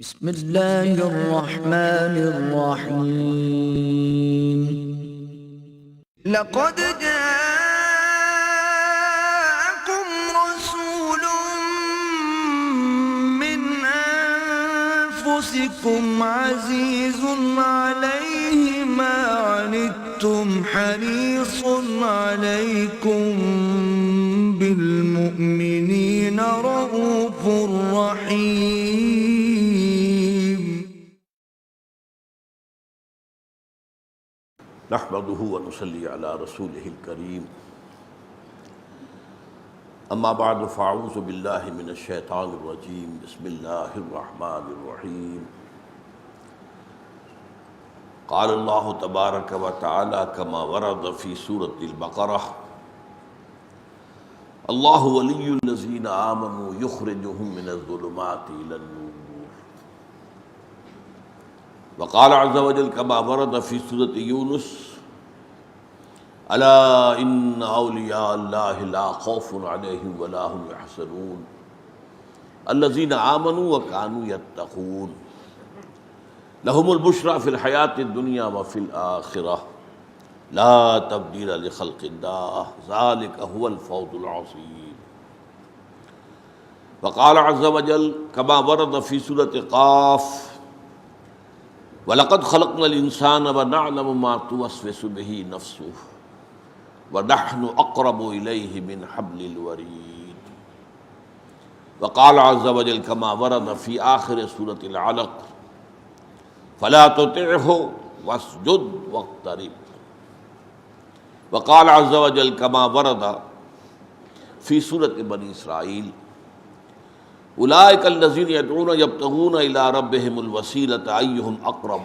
بسم اللہ الرحمن الرحیم لقد جاءكم رسول من انفسكم عزيز عليه ما عنتم حريص عليكم بالمؤمنين رؤوف رحيم. نحمده ونصلي على رسوله الكريم. اما بعد فاعوذ بالله من الشيطان الرجيم. بسم الله الرحمن الرحيم. قال الله تبارك وتعالى كما ورد في سورة البقرة: الله ولي الذين آمنوا يخرجهم من الظلمات إلى النور. وقال عز وجل كما ورد في سورة يونس: ألا إن أولياء الله لا خوف عليهم ولا هم يحزنون الذين آمنوا وكانوا يتقون لهم البشرى في الحياة الدنيا وفي الآخرة لا تبديل لخلق الله ذلك هو الفوز العظيم. وقال عز وجل كما ورد في سورة قاف: وَلَقَدْ خَلَقْنَا الْإِنسَانَ وَنَعْلَمُ مَا تُوَسْوِسُ بِهِ نَفْسُهُ وَنَحْنُ أَقْرَبُ إِلَيْهِ مِنْ حَبْلِ الْوَرِيدِ. وقال عز وجل كما ورد في آخر سورة العلق: فَلَا تُطِعْهُ وَاسْجُدْ وَاقْتَرِبْ. وقال عز وجل كما ورد في سورة بني إسرائيل: اولئک الذین یدعون یبتغون الی ربہم الوسیلۃ ایہم اقرب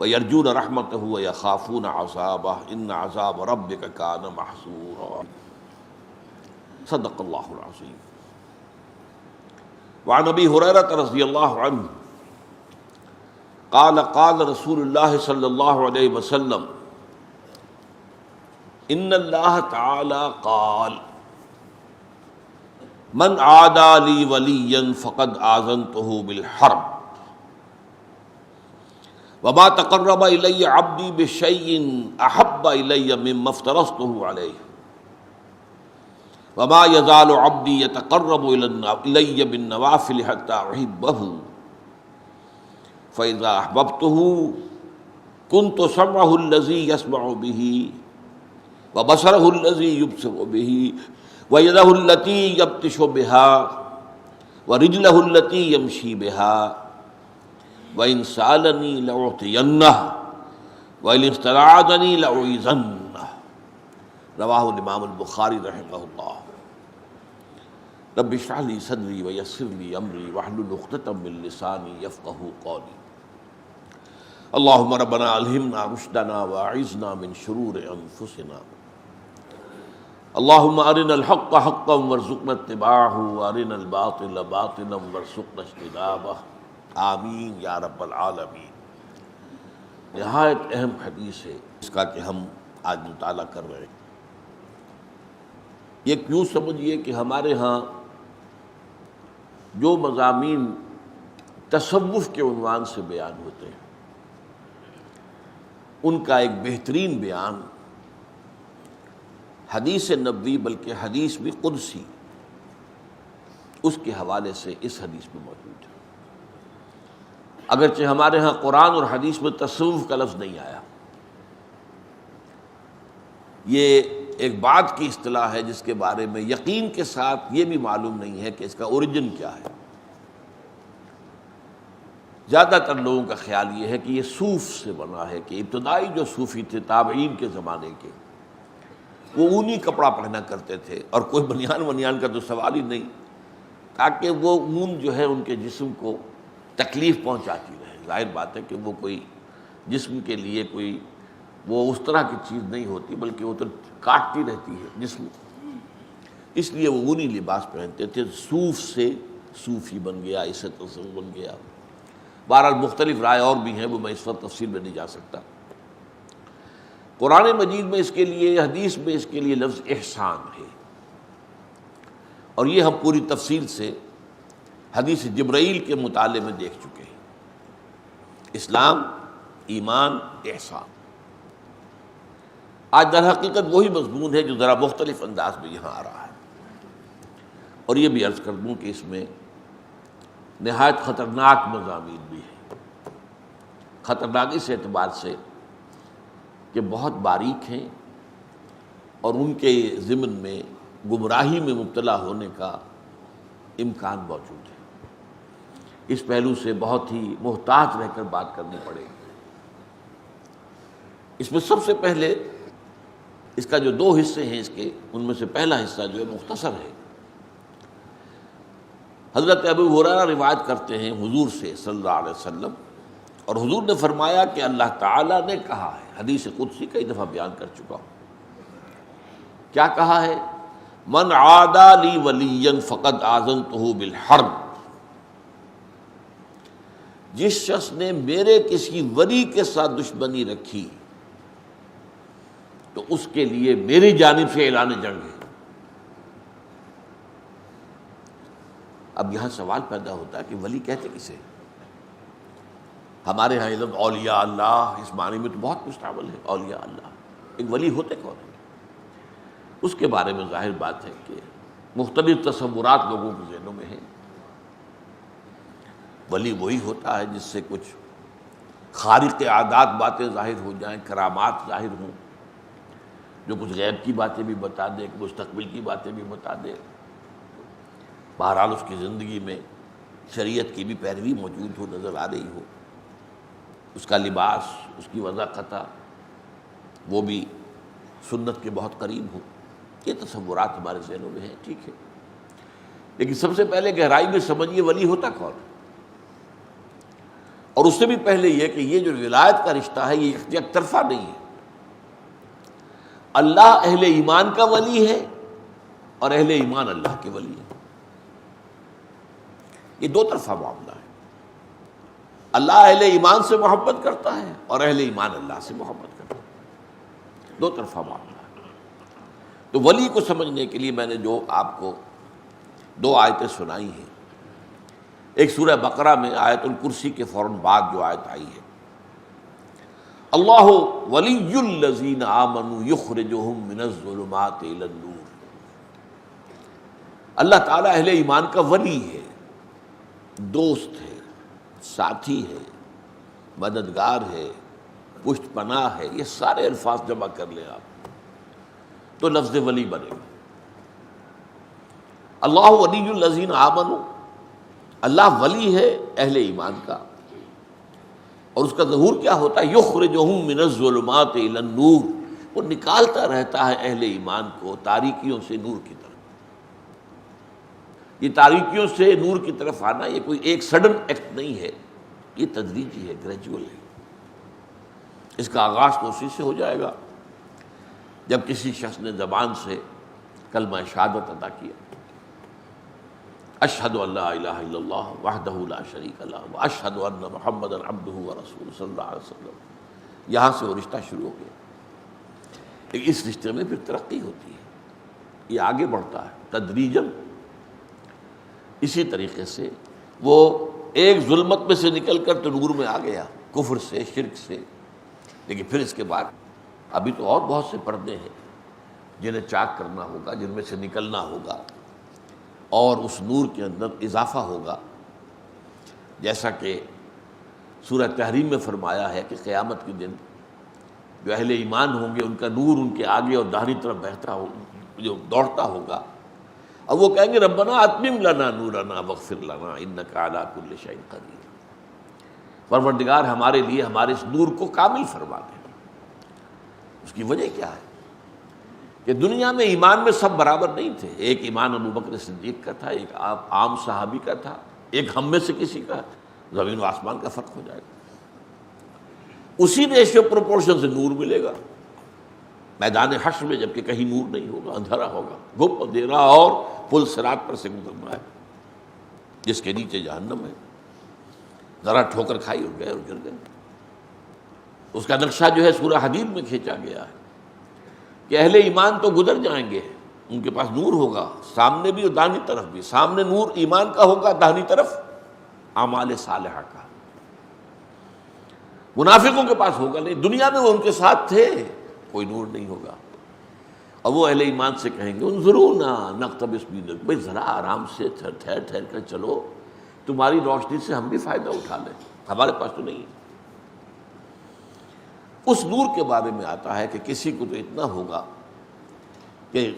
ویرجون رحمتہ ویخافون عذابہ ان عذاب ربک کان محذورا. صدق اللہ العظیم. وعن ابی ہریرہ رضی اللہ عنہ قال قال رسول اللہ صلی اللہ علیہ وسلم: ان اللہ تعالی قال: من عادى لي وليا فقد آذنته بالحرب وما تقرب إلي عبدي بشيء أحب إلي مما افترضته عليه وما يزال عبدي يتقرب إلي بالنوافل حتى أحبه فإذا أحببته كنت سمعه الذي يسمع به وبصره الذي يبصر به وَيَدَهُ الَّتِي يَبْطِشُ بِهَا وَرِجْلَهُ الَّتِي يَمْشِي بِهَا وَإِنْ سَأَلَنِي لَأُعْطِيَنَّهُ وَإِنْ اسْتَعَاذَنِي لَأُعِيذَنَّهُ. رواہ الامام البخاری رحمہ اللہ. رب اشرح لي صدری ويسر لي امری واحلل عقدۃ من لسانی یفقہوا قولی. اللهم ربنا الہمنا رشدنا واعذنا من شرور انفسنا. اللهم ارنا الحق حقا وارزقنا اتباعه وارنا الباطل باطلا وارزقنا اجتنابه. آمین یا رب العالمین. نہایت اہم حدیث ہے اس کا کہ ہم آج مطالعہ کر رہے ہیں. یہ کیوں سمجھیے کہ ہمارے ہاں جو مضامین تصوف کے عنوان سے بیان ہوتے ہیں ان کا ایک بہترین بیان حدیث نبوی بلکہ حدیث بھی قدسی اس کے حوالے سے اس حدیث میں موجود ہے. اگرچہ ہمارے ہاں قرآن اور حدیث میں تصوف کا لفظ نہیں آیا. یہ ایک بات کی اصطلاح ہے جس کے بارے میں یقین کے ساتھ یہ بھی معلوم نہیں ہے کہ اس کا اوریجن کیا ہے. زیادہ تر لوگوں کا خیال یہ ہے کہ یہ صوف سے بنا ہے، کہ ابتدائی جو صوفی تھے تابعین کے زمانے کے وہ اونی کپڑا پہنا کرتے تھے اور کوئی بنیان کا تو سوال ہی نہیں، تاکہ وہ اون جو ہے ان کے جسم کو تکلیف پہنچاتی رہے. ظاہر بات ہے کہ وہ کوئی جسم کے لیے کوئی وہ اس طرح کی چیز نہیں ہوتی بلکہ وہ تو کاٹتی رہتی ہے جسم، اس لیے وہ اونی لباس پہنتے تھے. صوف سے صوفی بن گیا، اس سے تصوف بن گیا. بہرحال مختلف رائے اور بھی ہیں، وہ میں اس وقت تفصیل میں نہیں جا سکتا. قرآن مجید میں اس کے لیے، حدیث میں اس کے لیے لفظ احسان ہے، اور یہ ہم پوری تفصیل سے حدیث جبرائیل کے مطالعے میں دیکھ چکے ہیں۔ اسلام، ایمان، احسان۔ آج در حقیقت وہی مضمون ہے جو ذرا مختلف انداز میں یہاں آ رہا ہے، اور یہ بھی عرض کر دوں کہ اس میں نہایت خطرناک مضامین بھی ہیں۔ خطرناک اس اعتبار سے کہ بہت باریک ہیں اور ان کے ضمن میں گمراہی میں مبتلا ہونے کا امکان موجود ہے۔ اس پہلو سے بہت ہی محتاط رہ کر بات کرنی پڑے گی۔ اس میں سب سے پہلے اس کا جو دو حصے ہیں اس کے، ان میں سے پہلا حصہ جو ہے مختصر ہے۔ حضرت ابو ہریرہ روایت کرتے ہیں حضور سے صلی اللہ علیہ وسلم، اور حضور نے فرمایا کہ اللہ تعالیٰ نے کہا ہے، حدیث قدسی کئی دفعہ بیان کر چکا ہوں۔ کیا کہا ہے؟ من عادی لی ولیا فقد آذنتہ بالحرب، جس شخص نے میرے کسی ولی کے ساتھ دشمنی رکھی تو اس کے لیے میری جانب سے اعلان جنگ ہے۔ اب یہاں سوال پیدا ہوتا ہے کہ ولی کہتے کسے؟ ہمارے ہاں علم اولیاء اللہ اس معنی میں تو بہت مستعمل ہے۔ اولیاء اللہ، ایک ولی ہوتے کون ہیں؟ اس کے بارے میں ظاہر بات ہے کہ مختلف تصورات لوگوں کے ذہنوں میں ہیں۔ ولی وہی ہوتا ہے جس سے کچھ خارق عادات باتیں ظاہر ہو جائیں، کرامات ظاہر ہوں، جو کچھ غیب کی باتیں بھی بتا دے، مستقبل کی باتیں بھی بتا دے۔ بہرحال اس کی زندگی میں شریعت کی بھی پیروی موجود ہو، نظر آ رہی ہو، اس کا لباس، اس کی وضاحت وہ بھی سنت کے بہت قریب ہو۔ یہ تصورات ہمارے ذہنوں میں ہیں، ٹھیک ہے، لیکن سب سے پہلے گہرائی میں سمجھیے ولی ہوتا کون؟ اور اس سے بھی پہلے یہ کہ یہ جو ولایت کا رشتہ ہے یہ یک طرفہ نہیں ہے۔ اللہ اہل ایمان کا ولی ہے اور اہل ایمان اللہ کے ولی ہے۔ یہ دو طرفہ معاملہ ہے۔ اللہ اہل ایمان سے محبت کرتا ہے اور اہل ایمان اللہ سے محبت کرتا ہے، دو طرفہ معاملہ ہے۔ تو ولی کو سمجھنے کے لیے میں نے جو آپ کو دو آیتیں سنائی ہیں، ایک سورہ بقرہ میں آیت الکرسی کے فوراً بعد جو آیت آئی ہے، اللہ ولی الذین آمنوا یخرجہم من الظلمات الی النور، اللہ تعالیٰ اہل ایمان کا ولی ہے، دوست ہے، ساتھی ہے، مددگار ہے، پشت پناہ ہے۔ یہ سارے الفاظ جمع کر لیں آپ تو لفظ ولی بنے گا۔ اللہ ولی الذین آمنوا، اللہ ولی ہے اہل ایمان کا، اور اس کا ظہور کیا ہوتا ہے؟ یخرجہم من الظلمات الی النور، وہ نکالتا رہتا ہے اہل ایمان کو تاریکیوں سے نور کی طرف۔ یہ تاریکیوں سے نور کی طرف آنا یہ کوئی ایک سڈن ایکٹ نہیں ہے، یہ تدریجی ہے، گریجول ہے۔ اس کا آغاز تو اسی سے ہو جائے گا جب کسی شخص نے زبان سے کلمہ شہادت ادا کیا، اشہد ان لا الہ الا اللہ وحدہ لا شریک لہ واشہد ان محمدا عبدہ ورسولہ صلی اللہ علیہ وسلم۔ یہاں سے وہ رشتہ شروع ہو گیا، لیکن اس رشتے میں پھر ترقی ہوتی ہے، یہ آگے بڑھتا ہے تدریجاً۔ اسی طریقے سے وہ ایک ظلمت میں سے نکل کر تو نور میں آ گیا، کفر سے، شرک سے، لیکن پھر اس کے بعد ابھی تو اور بہت سے پردے ہیں جنہیں چاک کرنا ہوگا، جن میں سے نکلنا ہوگا، اور اس نور کے اندر اضافہ ہوگا، جیسا کہ سورہ تحریم میں فرمایا ہے کہ قیامت کے دن جو اہل ایمان ہوں گے ان کا نور ان کے آگے اور داہنی طرف بہتا ہو، جو دوڑتا ہوگا، اور وہ کہیں گے ربنا اتمم لنا نورنا واغفر لنا انک علی کل شیء قدیر، پروردگار ہمارے لیے ہمارے اس نور کو کامل فرما دے۔ اس کی وجہ کیا ہے کہ دنیا میں ایمان میں سب برابر نہیں تھے، ایک ایمان ابو بکر صدیق کا تھا، ایک عام صحابی کا تھا، ایک ہم میں سے کسی کا، زمین و آسمان کا فرق ہو جائے گا۔ اسی ریشیو پروپورشن سے نور ملے گا میدان حشر میں، جبکہ کہیں نور نہیں ہوگا، اندھیرا ہوگا، گھپ اندھیرا، اور پل صراط پر سے گزرنا ہے جس کے نیچے جہنم ہے۔ ذرا ٹھوکر کھائی اور گئے اور گر گئے۔ اس کا نقشہ جو ہے سورہ حدید میں کھینچا گیا ہے کہ اہل ایمان تو گزر جائیں گے ان کے پاس نور ہوگا سامنے بھی اور داہنی طرف بھی. سامنے نور ایمان کا ہوگا، داہنی طرف اعمال صالحہ کا. منافقوں کے پاس ہوگا نہیں. دنیا میں وہ ان کے ساتھ تھے، کوئی نور نہیں ہوگا. اور وہ اہل ایمان سے کہیں گے انظرونا نقتبس من نورکم، بھائی ذرا آرام سے ٹھہر کر چلو، تمہاری روشنی سے ہم بھی فائدہ اٹھا لیں، ہمارے پاس تو نہیں. اس نور کے بارے میں آتا ہے کہ کسی کو تو اتنا ہوگا کہ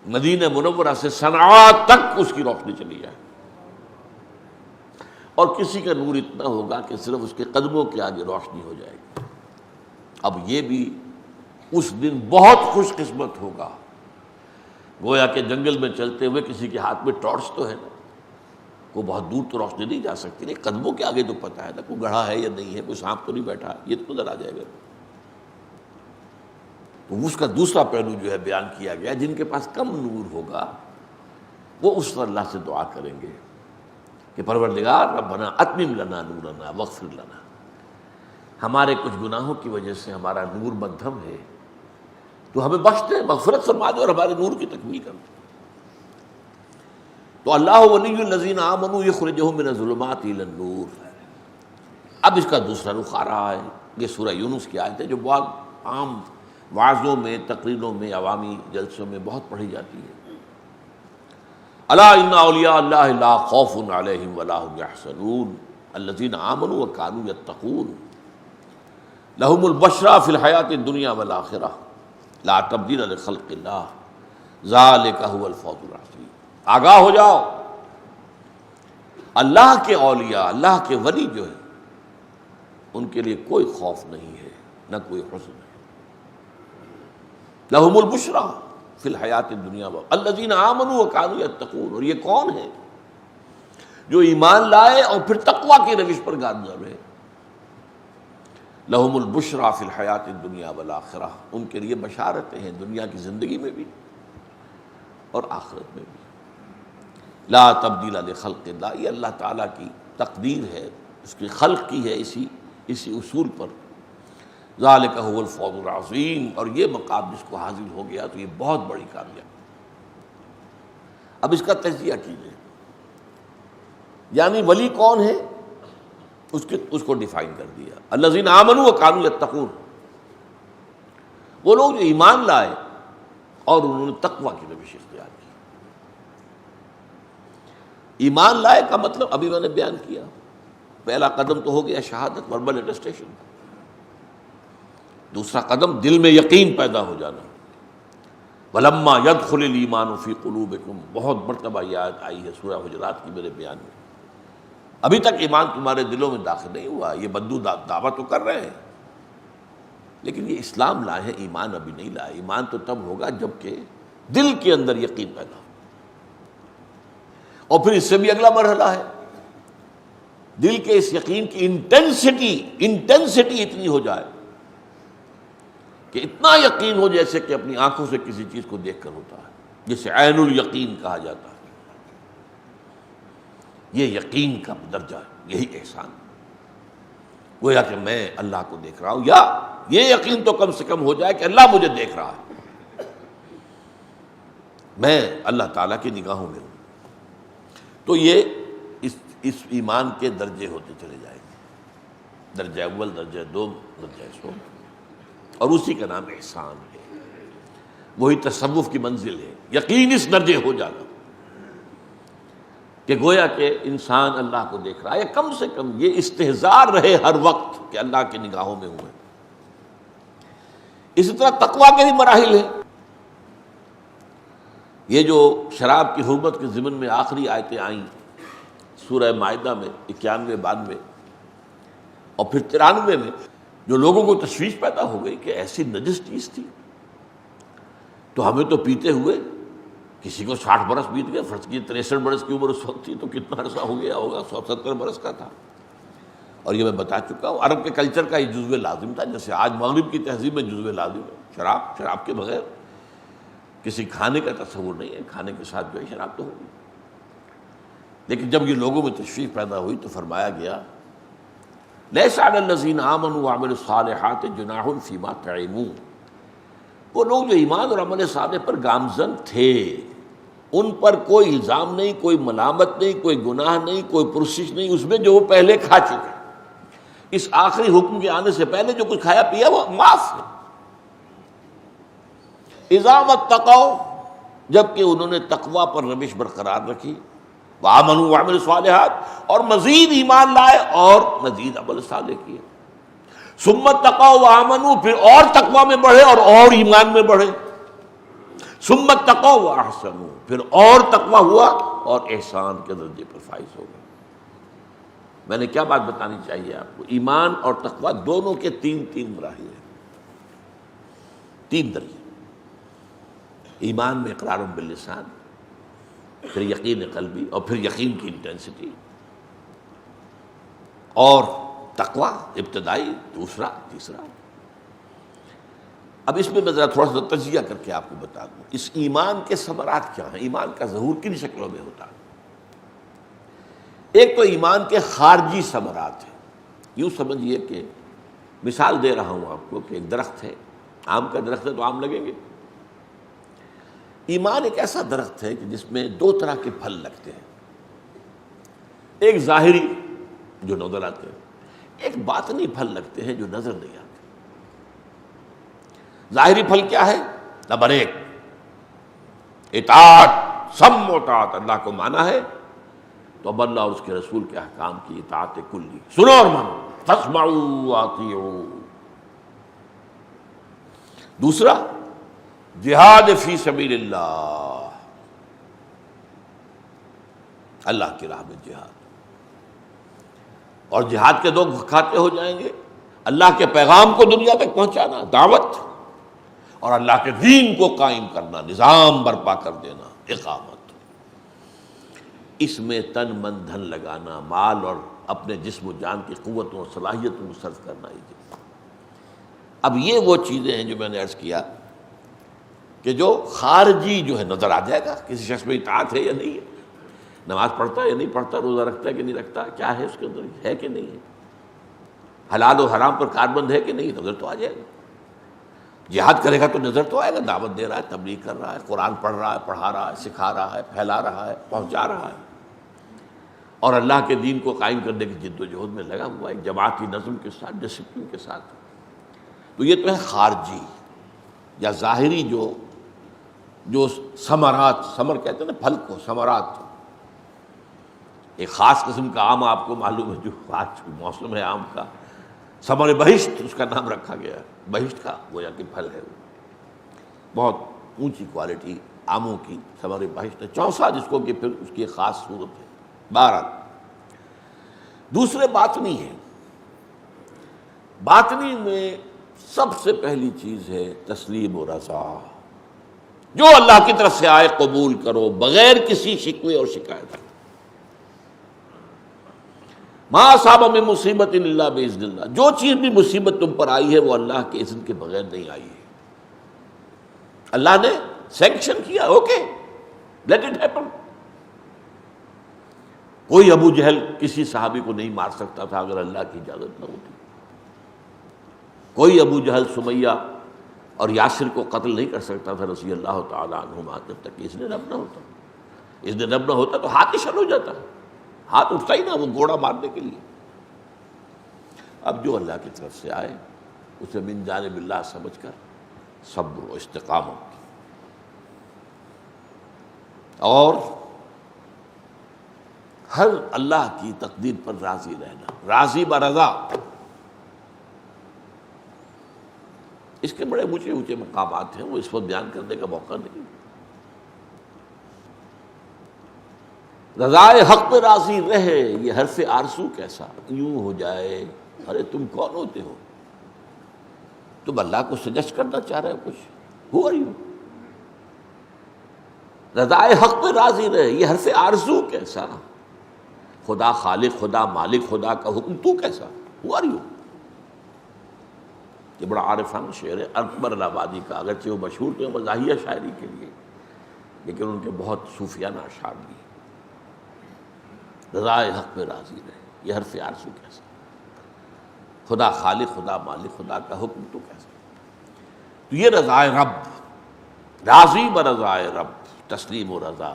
مدینہ منورہ سے صنعاء تک اس کی روشنی چلی جائے، اور کسی کا نور اتنا ہوگا کہ صرف اس کے قدموں کے آگے روشنی ہو جائے گی. اب یہ بھی اس دن بہت خوش قسمت ہوگا. گویا کہ جنگل میں چلتے ہوئے کسی کے ہاتھ میں ٹارچ تو ہے نا، وہ بہت دور تو روشنی نہیں جا سکتی، نہیں قدموں کے آگے تو پتہ ہے نا کوئی گڑھا ہے یا نہیں ہے، کوئی سانپ تو نہیں بیٹھا، یہ تو نظر آ جائے گا. تو اس کا دوسرا پہلو جو ہے بیان کیا گیا، جن کے پاس کم نور ہوگا وہ اس پر اللہ سے دعا کریں گے کہ پروردگار ربنا اتمم لنا نورنا واغفر لنا، ہمارے کچھ گناہوں کی وجہ سے ہمارا نور مدھم ہے، تو ہمیں بخش دے، مغفرت فرما دے اور ہمارے نور کی تکمیل کر دے. تو اللہ ولی الذین آمنوا یخرجہم من الظلمات الی النور. اب اس کا دوسرا رخ آ رہا ہے. یہ سورہ یونس کی آیت ہے جو بہت عام وعظوں میں، تقریروں میں، عوامی جلسوں میں بہت پڑھی جاتی ہے. الا ان اولیاء اللہ لا خوف علیہم ولا هم یحزنون الذین آمنوا وکانوا یتقون لهم البشرى فی الحیاۃ الدنیا والآخرہ لا تبدیل لخلق اللہ ذالک هو الفوز العظیم. آگاہ ہو جاؤ، اللہ کے اولیاء، اللہ کے ولی جو ہیں ان کے لیے کوئی خوف نہیں ہے، نہ کوئی حزن ہے. لہم البشریٰ فی الحیات الدنیا الذین آمنوا وکانوا یتقون. اور یہ کون ہے؟ جو ایمان لائے اور پھر تقوی کی روش پر گامزن رہے. لہم البشریٰ فی الحیات الدنیا والآخرہ، ان کے لیے بشارتیں ہیں دنیا کی زندگی میں بھی اور آخرت میں بھی. لا تبدیل لخلق اللہ، یہ اللہ تعالیٰ کی تقدیر ہے، اس کی خلق کی ہے اسی اصول پر. ذالک هو الفوز العظیم. اور یہ مقام جس کو حاصل ہو گیا تو یہ بہت بڑی کامیابی. اب اس کا تجزیہ کیجیے، یعنی ولی کون ہے اس کو ڈیفائن کر دیا. الذین آمنوا وکانوا یتقون، وہ لوگ جو ایمان لائے اور انہوں نے تقوی کی روش اختیار کی. ایمان لائے کا مطلب ابھی میں نے بیان کیا، پہلا قدم تو ہو گیا شہادت، وربل اٹیسٹیشن. دوسرا قدم دل میں یقین پیدا ہو جانا. وَلَمَّا يَدْخُلِ الْإِيمَانُ فِي قُلُوبِكُمْ، بہت مرتبہ یہ آیت آئی ہے سورہ حجرات کی میرے بیان میں. ابھی تک ایمان تمہارے دلوں میں داخل نہیں ہوا، یہ بدو دعویٰ تو کر رہے ہیں لیکن یہ اسلام لائے ہیں، ایمان ابھی نہیں لائے. ایمان تو تب ہوگا جب کہ دل کے اندر یقین پیدا ہو. اور پھر اس سے بھی اگلا مرحلہ ہے، دل کے اس یقین کی انٹینسٹی اتنی ہو جائے کہ اتنا یقین ہو جیسے کہ اپنی آنکھوں سے کسی چیز کو دیکھ کر ہوتا ہے، جسے عین الیقین کہا جاتا ہے. یہ یقین کا درجہ، یہی احسان. گویا کہ میں اللہ کو دیکھ رہا ہوں، یا یہ یقین تو کم سے کم ہو جائے کہ اللہ مجھے دیکھ رہا ہے، میں اللہ تعالیٰ کی نگاہوں میں ہوں. تو یہ اس ایمان کے درجے ہوتے چلے جائیں گے، درجہ اول، درجہ دوم، درجہ سوم. اور اسی کا نام احسان ہے، وہی تصوف کی منزل ہے، یقین اس درجے ہو جانا کہ گویا کہ انسان اللہ کو دیکھ رہا ہے، یا کم سے کم یہ استحضار رہے ہر وقت کہ اللہ کی نگاہوں میں ہوں. اسی طرح تقویٰ کے بھی مراحل ہیں. یہ جو شراب کی حرمت کے ضمن میں آخری آیتیں آئیں سورہ مائدہ میں 91 92 اور پھر 93 میں، جو لوگوں کو تشویش پیدا ہو گئی کہ ایسی نجس چیز تھی تو ہمیں تو پیتے ہوئے کسی کو 60 برس بیت گئے، فرض کی 63 برس کی عمر اس وقت تھی، تو کتنا عرصہ ہو گیا ہوگا، 170 برس کا تھا. اور یہ میں بتا چکا ہوں، عرب کے کلچر کا یہ جزو لازم تھا، جیسے آج مغرب کی تہذیب میں جزو لازم ہے شراب کے بغیر کسی کھانے کا تصور نہیں ہے، کھانے کے ساتھ جو ہے شراب تو ہوگی. لیکن جب یہ لوگوں میں تشویش پیدا ہوئی تو فرمایا گیا لیس علی الذین آمنوا وعملوا الصالحات جناح فیما طعموا، وہ لوگ جو ایمان اور عمل صالح پر گامزن تھے، ان پر کوئی الزام نہیں، کوئی ملامت نہیں، کوئی گناہ نہیں، کوئی پرسش نہیں اس میں جو وہ پہلے کھا چکے۔ اس آخری حکم کے آنے سے پہلے جو کچھ کھایا پیا وہ معاف ہے۔ اذا واتقوا، جبکہ انہوں نے تقوی پر روش برقرار رکھی، وآمنوا وعملوا الصالحات، اور مزید ایمان لائے اور مزید عمل صالح کیے، ثم اتقوا وآمنوا، پھر اور تقوی میں بڑھے اور ایمان میں بڑھے، ثم اتقوا واحسنوا، پھر اور تقوی ہوا اور احسان کے درجے پر فائز ہو گئے۔ میں نے کیا بات بتانی چاہیے آپ کو؟ ایمان اور تقوی دونوں کے تین مراحل ہیں، تین درجے۔ ایمان میں اقرار باللسان، پھر یقین قلبی، اور پھر یقین کی انٹینسٹی، اور تقوی ابتدائی، دوسرا، تیسرا۔ اب اس میں میں ذرا تھوڑا سا تجزیہ کر کے آپ کو بتا دوں اس ایمان کے ثمرات کیا ہیں، ایمان کا ظہور کن شکلوں میں ہوتا ہے۔ ایک تو ایمان کے خارجی ثمرات ہیں، یوں سمجھیے کہ مثال دے رہا ہوں آپ کو کہ ایک درخت ہے، آم کا درخت ہے تو آم لگیں گے۔ ایمان ایک ایسا درخت ہے کہ جس میں دو طرح کے پھل لگتے ہیں، ایک ظاہری جو نظر آتے ہیں، ایک باطنی پھل لگتے ہیں جو نظر نہیں آتے۔ ظاہری پھل کیا ہے؟ نمبر ایک، اطاعت، سم و اطاعت، اللہ کو مانا ہے تو اب اللہ اور اس کے رسول کے احکام کی اطاعت کلی، سنو اور مانو، فاسمعوا واطیعوا۔ دوسرا، جہاد فی سبیل اللہ، اللہ کی راہ میں جہاد، اور جہاد کے دو کھاتے ہو جائیں گے، اللہ کے پیغام کو دنیا تک پہنچانا، دعوت، اور اللہ کے دین کو قائم کرنا، نظام برپا کر دینا، اقامت۔ اس میں تن من دھن لگانا، مال اور اپنے جسم و جان کی قوتوں اور صلاحیتوں کو صرف کرنا ہی۔ اب یہ وہ چیزیں ہیں جو میں نے عرض کیا کہ جو خارجی جو ہے نظر آ جائے گا، کسی شخص میں اطاعت ہے یا نہیں ہے، نماز پڑھتا ہے یا نہیں پڑھتا، روزہ رکھتا ہے کہ نہیں رکھتا، کیا ہے اس کے اندر، ہے کہ نہیں ہے، حلال و حرام پر کاربند ہے کہ نہیں، نظر تو آ جائے گا۔ جہاد کرے گا تو نظر تو آئے گا، دعوت دے رہا ہے، تبلیغ کر رہا ہے، قرآن پڑھ رہا ہے، پڑھا رہا ہے، سکھا رہا ہے، پھیلا رہا ہے، پہنچا رہا ہے، اور اللہ کے دین کو قائم کرنے کی جد و جہد میں لگا ہوا ہے، ایک جماعتی نظم کے ساتھ، ڈسپلن کے ساتھ۔ تو یہ تو ہے خارجی یا ظاہری جو ثمرات، ثمر کہتے ہیں نا پھل کو، ثمرات۔ ایک خاص قسم کا آم آپ کو معلوم ہے جو آج موسم ہے آم کا، ثمر بہشت اس کا نام رکھا گیا ہے، بہشت کا گویا کہ پھل ہے، وہ بہت اونچی کوالٹی آموں کی ثمر بہشت ہے، چونسا جس کو کہ پھر اس کی ایک خاص صورت ہے۔ بہرحال دوسرے باطنی ہے، باطنی میں سب سے پہلی چیز ہے تسلیم و رضا، جو اللہ کی طرف سے آئے قبول کرو بغیر کسی شکوے اور شکایت۔ ما اصاب من مصیبت الا باذن اللہ، جو چیز بھی مصیبت تم پر آئی ہے وہ اللہ کے اذن کے بغیر نہیں آئی ہے، اللہ نے سینکشن کیا، اوکے لیٹ اٹ ہیپن۔ کوئی ابو جہل کسی صحابی کو نہیں مار سکتا تھا اگر اللہ کی اجازت نہ ہوتی، کوئی ابو جہل سمیہ اور یاسر کو قتل نہیں کر سکتا تھا رضی اللہ تعالی عنہما جب تک کہ اذن رب نہ ہوتا۔ اذن رب نہ ہوتا تو ہاتھ ہی شل ہو جاتا، ہاتھ اٹھتا ہی نہ وہ گھوڑا مارنے کے لیے۔ اب جو اللہ کی طرف سے آئے اسے من جانب اللہ سمجھ کر صبر و استقامت اور ہر اللہ کی تقدیر پر راضی رہنا، راضی برضا۔ اس کے بڑے اونچے اونچے مقامات ہیں، وہ اس وقت بیان کرنے کا موقع نہیں۔ رضائے حق پہ راضی رہے، یہ حرف آرزو کیسا یوں ہو جائے، ارے تم کون ہوتے ہو، تم اللہ کو سجیسٹ کرنا چاہ رہے ہو کچھ، ہو رہی ہو۔ رضائے حق پہ راضی رہے، یہ حرف آرزو کیسا، خدا خالق، خدا مالک، خدا کا حکم، تو کیسا، ہو رہی ہو۔ یہ بڑا عارفانہ شعر ہے اکبر الآبادی کا، اگرچہ وہ مشہور تو ہے مزاحیہ شاعری کے لیے، لیکن ان کے بہت صوفیانہ اشعار بھی ہیں۔ رضائے حق پہ راضی رہے، یہ حرف آرزو کیسا، خدا خالق، خدا مالک، خدا کا حکم تو کیسا۔ تو یہ رضائے رب، راضی برضائے رب، تسلیم و رضا.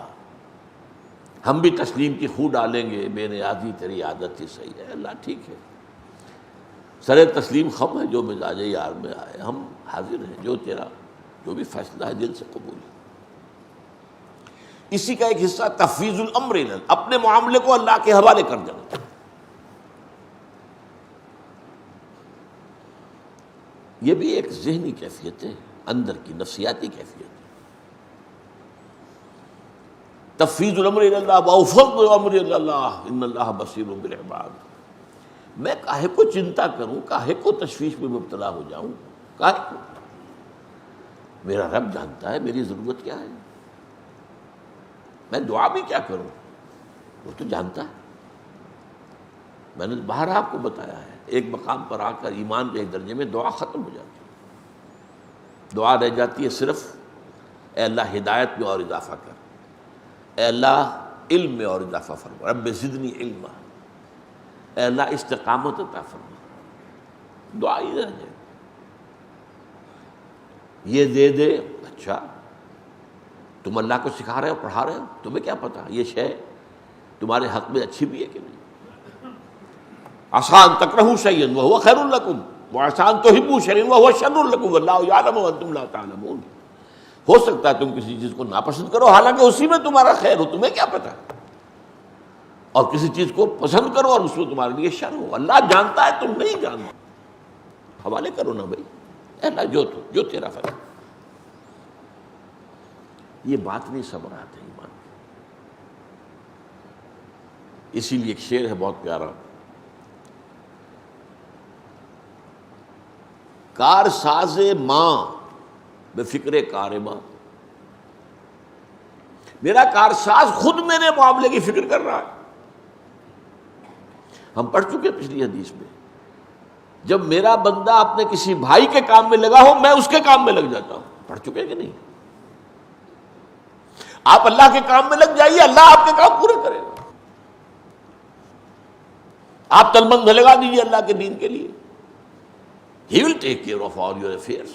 ہم بھی تسلیم کی خو ڈالیں گے، بے نیازی تیری عادت ہی صحیح ہے. اللہ ٹھیک ہے، سر تسلیم خم ہے، جو مزاج یار میں آئے ہم حاضر ہیں، جو تیرا جو بھی فیصلہ ہے دل سے قبول ہے. اسی کا ایک حصہ تفویض الامر الی، اپنے معاملے کو اللہ کے حوالے کر دینا. یہ بھی ایک ذہنی کیفیت ہے، اندر کی نفسیاتی کیفیت ہے. تفویض الامر الی اللہ وافوض امری الی اللہ ان اللہ بصیر بالعباد. میں کاہے کو چنتا کروں، کاہے کو تشویش میں مبتلا ہو جاؤں، کاہے کو؟ میرا رب جانتا ہے میری ضرورت کیا ہے. میں دعا بھی کیا کروں وہ تو جانتا ہے. میں نے باہر آپ کو بتایا ہے، ایک مقام پر آ کر ایمان کے ایک درجے میں دعا ختم ہو جاتی ہے. دعا رہ جاتی ہے صرف اے اللہ ہدایت میں اور اضافہ کر، اے اللہ علم میں اور اضافہ فرما، رب زدنی علما، اے اللہ استقامت عطا فرما. دعا ہی رہ جائے. یہ دے دے، اچھا تم اللہ کو سکھا رہے ہو، پڑھا رہے ہو، تمہیں کیا پتا یہ شے تمہارے حق میں اچھی بھی ہے کہ نہیں. عسیٰ ان تکرہوا شیئا وہو خیر لکم وعسیٰ ان تحبوا شیئا وہو شر لکم واللہ یعلم وانتم لا تعلمون. ہو سکتا ہے تم کسی چیز کو ناپسند کرو حالانکہ اسی میں تمہارا خیر ہو، تمہیں کیا پتا. اور کسی چیز کو پسند کرو اور اس میں تمہارے لیے شر ہو، اللہ جانتا ہے تم نہیں جانتے. حوالے کرو نا بھائی، اے اللہ جو تیرا فیصلہ. یہ بات نہیں ثمرات ہے ایمان. اسی لیے ایک شعر ہے بہت پیارا، کار ساز ماں بے فکر کار ماں. میرا کارساز خود میرے معاملے کی فکر کر رہا ہے. ہم پڑھ چکے پچھلی حدیث میں، جب میرا بندہ اپنے کسی بھائی کے کام میں لگا ہو میں اس کے کام میں لگ جاتا ہوں. پڑھ چکے کہ نہیں؟ آپ اللہ کے کام میں لگ جائیے، اللہ آپ کے کام پورے کرے گا. آپ تلمنگ لگا دیجیے اللہ کے دین کے لیے، He will take care of all your affairs.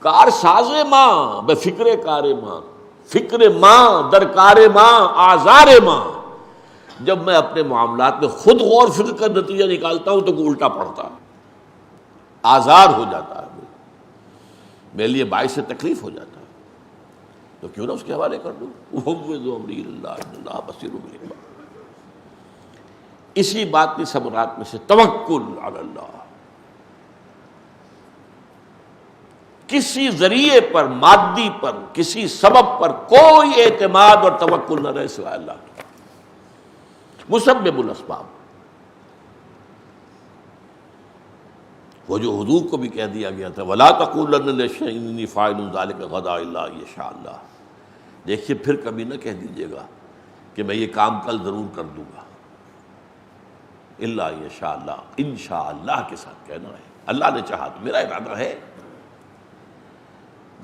کار ساز ماں بے فکر کار ماں، فکر ماں در کار ماں آزار ماں. جب میں اپنے معاملات میں خود غور فکر کا نتیجہ نکالتا ہوں تو وہ الٹا پڑتا ہے، آزار ہو جاتا ہے، میرے لیے باعث تکلیف ہو جاتا ہے. تو کیوں نہ اس کے حوالے کر دوں. وَفَوِّضُ أَمْرِي إِلَى اللَّهِ إِنَّ اللَّهَ بَصِيرٌ بِالْعِبَادِ. اسی بات کی ثمرات میں سے توکل علی اللہ. کسی ذریعے پر، مادی پر، کسی سبب پر کوئی اعتماد اور توکل نہ رہے سوائے اللہ کی. مسبب الاسباب. وہ جو حضور کو بھی کہہ دیا گیا تھا وَلَا تَقُولَنَّ لِشَيْءٍ إِنِّي فَاعِلٌ ذَلِكَ غَدًا إِلَّا أَن يَشَاءَ اللَّهُ. دیکھیے پھر کبھی نہ کہہ دیجیے گا کہ میں یہ کام کل ضرور کر دوں گا. الا یشاء اللہ، انشاءاللہ کے ساتھ کہنا ہے اللہ نے چاہا تو. میرا ارادہ ہے،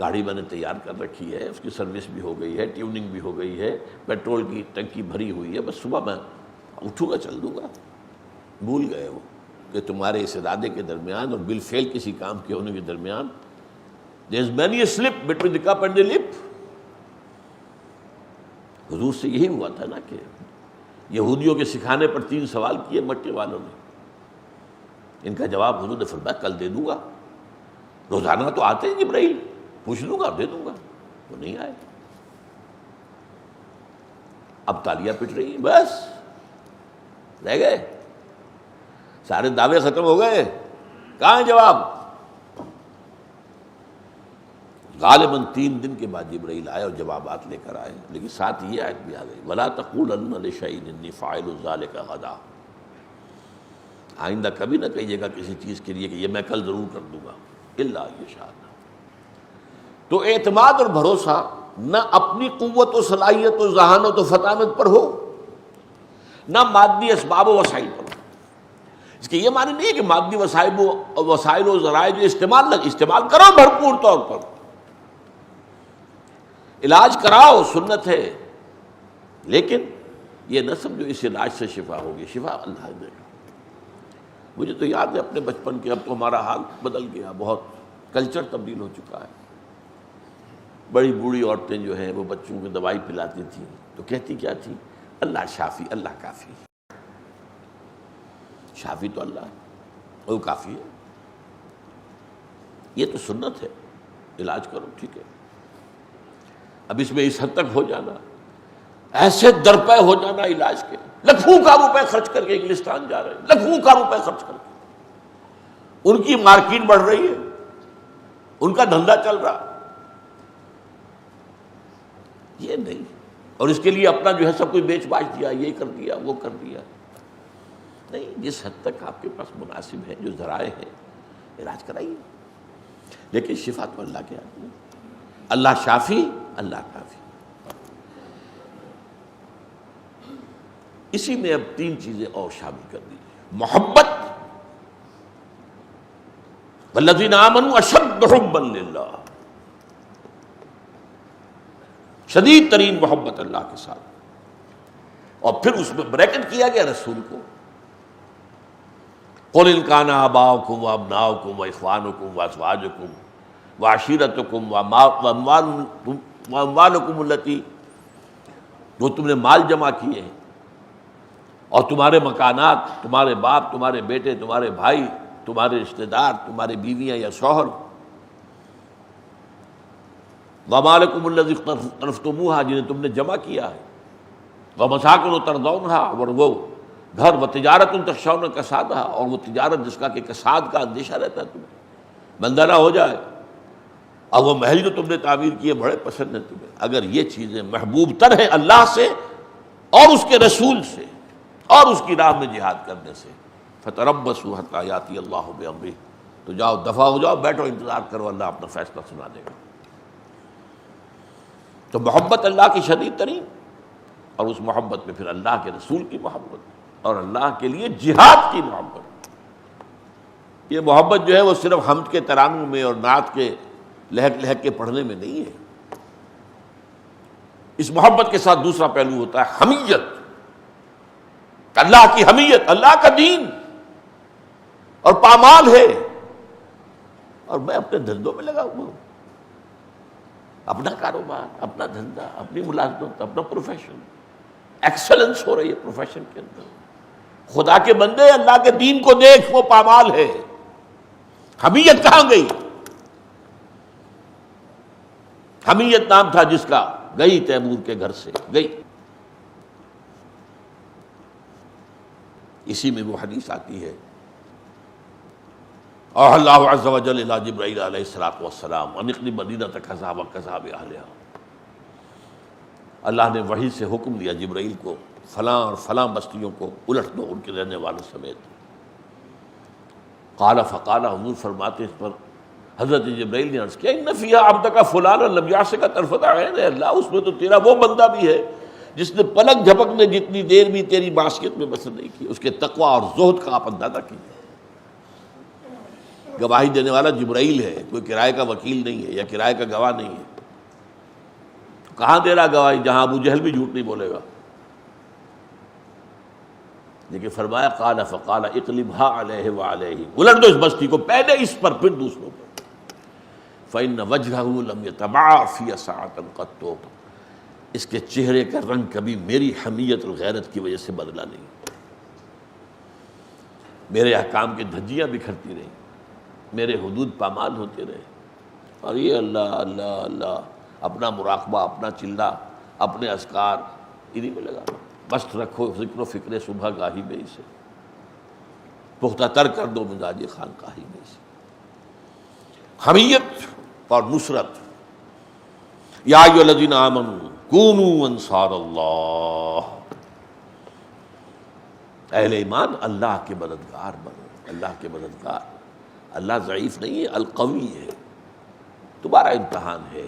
گاڑی میں نے تیار کر رکھی ہے، اس کی سروس بھی ہو گئی ہے، ٹیوننگ بھی ہو گئی ہے، پیٹرول کی ٹنکی بھری ہوئی ہے، بس صبح میں اٹھوں گا چل دوں گا. بھول گئے وہ کہ تمہارے اس ارادے کے درمیان اور بالفعل کسی کام کے ہونے کے درمیان there is many a slip between the cup and the lip. حضور سے یہی ہوا تھا نا کہ یہودیوں کے سکھانے پر 3 سوال کیے مکے والوں نے. ان کا جواب حضور نے فرمایا کل دے دوں گا. روزانہ تو آتے ہیں جبرائیل، پوچھ لوں گا دے دوں گا. وہ نہیں آئے. اب تالیاں پٹ رہی ہیں، بس رہ گئے، سارے دعوے ختم ہو گئے. کہاں ہے جواب؟ غالباً 3 دن کے بعد جبرائیل آئے اور جوابات لے کر آئے. لیکن ساتھ یہ آیت بھی آ گئی وَلَا تَقُولَنَّ لِشَيْءٍ إِنِّي فَاعِلٌ ذَلِكَ غَدًا. آئندہ کبھی نہ کہیے گا کسی چیز کے لیے کہ یہ میں کل ضرور کر دوں گا. الا یشاء اللہ. تو اعتماد اور بھروسہ نہ اپنی قوت و صلاحیت و ذہانت و فطانت پر ہو، نہ مادی اسباب و وسائل پر ہو. اس کے یہ معنی نہیں ہے کہ مادی وسائل و ذرائع جو استعمال کرو بھرپور طور پر. علاج کراؤ، سنت ہے، لیکن یہ نہ سمجھو اس علاج سے شفا ہوگی. شفا اللہ دے گا. مجھے تو یاد ہے اپنے بچپن کے، اب تو ہمارا حال بدل گیا بہت. کلچر تبدیل ہو چکا ہے. بڑی بوڑھی عورتیں جو ہیں وہ بچوں کو دوائی پلاتی تھیں تو کہتی کیا تھی؟ اللہ شافی، اللہ کافی. شافی تو اللہ ہے، وہ کافی ہے. یہ تو سنت ہے، علاج کرو ٹھیک ہے. اب اس میں اس حد تک ہو جانا، ایسے درپے ہو جانا علاج کے، لاکھوں کا روپے خرچ کر کے انگلستان جا رہے ہیں، لاکھوں کا روپے خرچ کر کے. ان کی مارکیٹ بڑھ رہی ہے، ان کا دھندا چل رہا. یہ نہیں، اور اس کے لیے اپنا جو ہے سب کچھ بیچ باچ دیا، یہ کر دیا وہ کر دیا. نہیں، جس حد تک آپ کے پاس مناسب ہے، جو ذرائع ہیں، علاج کرائیے. لیکن شفا تو اللہ کے ہاتھ میں. اللہ شافی، اللہ کافی. اسی میں اب 3 چیزیں اور شامل کر دیجیے. محبت، والذین آمنوا اشد حبا للہ، شدید ترین محبت اللہ کے ساتھ. اور پھر اس میں بریکٹ کیا گیا رسول کو. قل ان کان آباؤکم وابناؤکم واخوانکم وازواجکم وعشیرتکم واموالکم التی، جو تم نے مال جمع کیے ہیں، اور تمہارے مکانات، تمہارے باپ، تمہارے بیٹے، تمہارے بھائی، تمہارے رشتہ دار، تمہاری بیویاں یا شوہر، وَمَالَكُمُ الَّذِي اقْتَرَفْتُمُوهَا، جنہیں تم نے جمع کیا ہے، وَمَسَاكِنُ تَرْضَوْنَهَا، اور وہ گھر، وَتِجَارَةٌ تَخْشَوْنَ كَسَادَهَا، اور وہ تجارت جس کا کہ کساد کا اندیشہ رہتا ہے تمہیں، بندہ نہ ہو جائے. اور وہ محل جو تم نے تعمیر کیے بڑے پسند ہیں تمہیں. اگر یہ چیزیں محبوب تر ہیں اللہ سے اور اس کے رسول سے اور اس کی راہ میں جہاد کرنے سے، فَتَرَبَّصُوا حَتَّىٰ يَأْتِيَ اللَّهُ بِأَمْرِهِ، تو جاؤ دفع ہو جاؤ، بیٹھو انتظار کرو، اللہ اپنا فیصلہ سنا دے گا. تو محبت اللہ کی شدید ترین، اور اس محبت میں پھر اللہ کے رسول کی محبت اور اللہ کے لیے جہاد کی محبت. یہ محبت جو ہے وہ صرف حمد کے ترانوں میں اور نعت کے لہک لہک کے پڑھنے میں نہیں ہے. اس محبت کے ساتھ دوسرا پہلو ہوتا ہے حمیت، اللہ کی حمیت، اللہ کا دین اور پامال ہے، اور میں اپنے دھندوں میں لگا ہوا ہوں، اپنا کاروبار، اپنا دھندا، اپنی ملازمت، اپنا پروفیشن. ایکسلنس ہو رہی ہے پروفیشن کے اندر. خدا کے بندے اللہ کے دین کو دیکھ، وہ پامال ہے. حمیت کہاں گئی؟ حمیت نام تھا جس کا، گئی تیمور کے گھر سے گئی. اسی میں وہ حدیث آتی ہے، اور اللہ عز و جل الی جبرائیل علیہ الصلوۃ والسلام ان اقلب مدینہ کذا و کذا باہلھا. اللہ نے وحی سے حکم دیا جبرائیل کو، فلاں اور فلاں بستیوں کو الٹ دو ان کے رہنے والوں سمیت. قال فقال، حضور فرماتے اس پر حضرت جبرائیل نے عرض کیا، ان فیہا عبدک فلانا لم یعصک طرفۃ عین، اللہ اس میں تو تیرا وہ بندہ بھی ہے جس نے پلک جھپکنے جتنی دیر بھی تیری معصیت میں بسر نہیں کی. اس کے تقوی اور زہد کا آپ اندازہ کیجیے. گواہی دینے والا جبرائیل ہے، کوئی کرائے کا وکیل نہیں ہے یا کرائے کا گواہ نہیں ہے. کہاں دے رہا گواہی؟ جہاں ابو جہل بھی جھوٹ نہیں بولے گا. لیکن فرمایا قال فقال اقلبها علیہ وعلیہ، الٹ دو اس بستی کو، پہلے اس پر پھر دوسروں پر. فإن وجهه لم يتبع في ساعة قط، اس کے چہرے کا رنگ کبھی میری حمیت اور غیرت کی وجہ سے بدلا نہیں. میرے احکام کی دھجیاں بکھرتی رہیں، میرے حدود پامال ہوتے رہے، اور یہ اللہ اللہ اللہ، اپنا مراقبہ، اپنا چلہ، اپنے اذکار انہی میں لگا. مست رکھو ذکر و فکر صبح گاہی میں اسے، پختہ تر کر دو مزاج خانقاہی میں اسے. حمیت اور نصرت. یا ایھا الذین آمنوا کونوا انصار اللہ، اہل ایمان اللہ کے مددگار بنو، اللہ کے مددگار. اللہ ضعیف نہیں ہے، القوی ہے. تمہارا امتحان ہے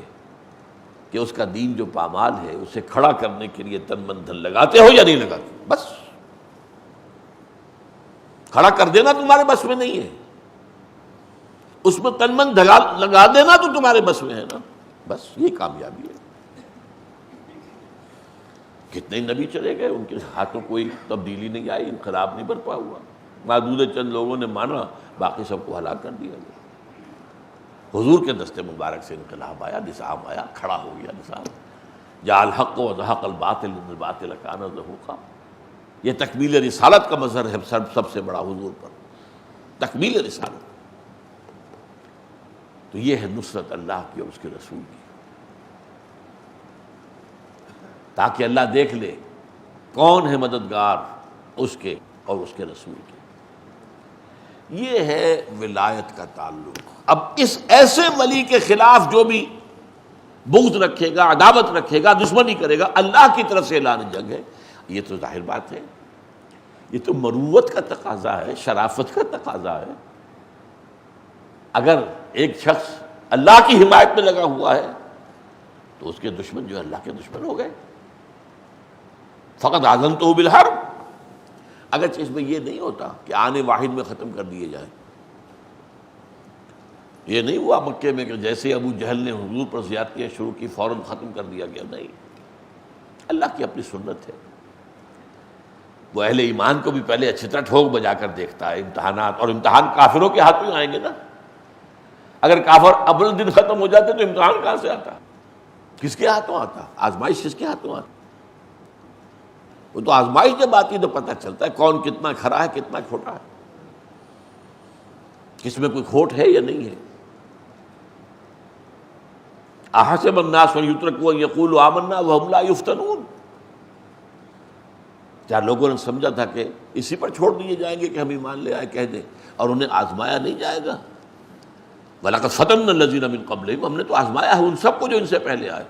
کہ اس کا دین جو پامال ہے اسے کھڑا کرنے کے لیے تن من دھن لگاتے ہو یا نہیں لگاتے. بس کھڑا کر دینا تمہارے بس میں نہیں ہے، اس میں تن من لگا دینا تو تمہارے بس میں ہے نا. بس یہ کامیابی ہے. کتنے نبی چلے گئے، ان کے ہاتھوں کوئی تبدیلی نہیں آئی، انقلاب نہیں برپا ہوا. معدود چند لوگوں نے مانا، باقی سب کو ہلاک کر دیا گیا. حضور کے دستے مبارک سے انقلاب آیا، نظام آیا، کھڑا ہو گیا نظام. جاء الحق وزهق الباطل ان الباطل کان زہوقا. یہ تکمیل رسالت کا مظہر ہے سب سے بڑا حضور پر، تکمیل رسالت. تو یہ ہے نصرت اللہ کی اور اس کے رسول کی، تاکہ اللہ دیکھ لے کون ہے مددگار اس کے اور اس کے رسول کے. یہ ہے ولایت کا تعلق. اب اس ایسے ولی کے خلاف جو بھی بغض رکھے گا، عداوت رکھے گا، دشمنی کرے گا، اللہ کی طرف سے اعلان جنگ ہے. یہ تو ظاہر بات ہے، یہ تو مروت کا تقاضا ہے، شرافت کا تقاضا ہے. اگر ایک شخص اللہ کی حمایت میں لگا ہوا ہے تو اس کے دشمن جو اللہ کے دشمن ہو گئے. فقط آذنتہ بالحرب. اگرچہ اس میں یہ نہیں ہوتا کہ آنے واحد میں ختم کر دیے جائیں. یہ نہیں ہوا مکے میں کہ جیسے ابو جہل نے حضور پر زیادتیاں شروع کی فوراً ختم کر دیا گیا. نہیں، اللہ کی اپنی سنت ہے. وہ اہل ایمان کو بھی پہلے اچھی طرح ٹھوک بجا کر دیکھتا ہے. امتحانات، اور امتحان کافروں کے ہاتھ میں آئیں گے نا. اگر کافر اول دن ختم ہو جاتے تو امتحان کہاں سے آتا؟ کس کے ہاتھوں آتا؟ آزمائش کس کے ہاتھوں آتا؟ وہ تو آزمائش جب آتی تو پتہ چلتا ہے کون کتنا کھرا ہے، کتنا کھوٹا ہے، کس میں کوئی کھوٹ ہے یا نہیں ہے. احسب الناس ان یترکوا ان یقولوا آمنا وهم لا یفتنون. کیا لوگوں نے سمجھا تھا کہ اسی پر چھوڑ دیے جائیں گے کہ ہم ایمان لے آئے کہہ دیں، اور انہیں آزمایا نہیں جائے گا؟ وَلَقَدْ فَتَنَّا الَّذِينَ مِن قَبْلِهِمْ. ہم نے تو آزمایا ہے ان سب کو جو ان سے پہلے آئے.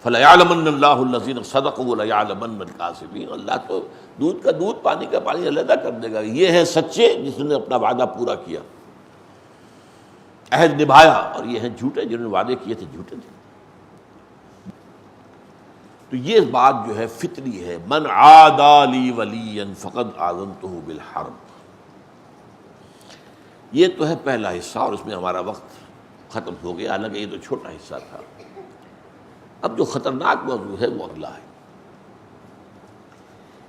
فَلَيَعْلَمَنَّ اللَّهُ الَّذِينَ صَدَقُوا وَلَيَعْلَمَنَّ الْكَاذِبِينَ. اللہ تو دودھ کا دودھ، پانی کا پانی علیحدہ کر دے گا. یہ ہے سچے جس نے اپنا وعدہ پورا کیا، عہد نبھایا، اور یہ ہیں جھوٹے جنہوں نے وعدے کیے تھے جھوٹے تھے. تو یہ بات جو ہے فطری ہے. من عادى لي وليا فقد آذنته بالحرب. یہ تو ہے پہلا حصہ، اور اس میں ہمارا وقت ختم ہو گیا، حالانکہ یہ تو چھوٹا حصہ تھا. اب جو خطرناک موضوع ہے وہ اگلا ہے.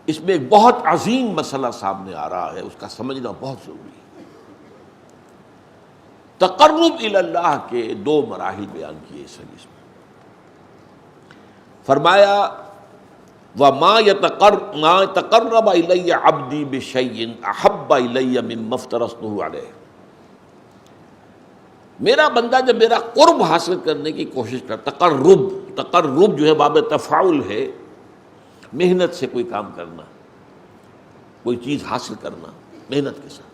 اس میں ایک بہت عظیم مسئلہ سامنے آ رہا ہے، اس کا سمجھنا بہت ضروری ہے. تقرب الی اللہ کے دو مراحل بیان کیے اس حدیث میں. فرمایا وَمَا تَقَرَّبَ إِلَيَّ عَبْدِي بِشَيْءٍ أَحَبَّ إِلَيَّ مِمَّا افْتَرَضْتُهُ عَلَيْهِ. میرا بندہ جب میرا قرب حاصل کرنے کی کوشش کرتا، تقرب جو ہے باب تفاعل ہے، محنت سے کوئی کام کرنا، کوئی چیز حاصل کرنا محنت کے ساتھ.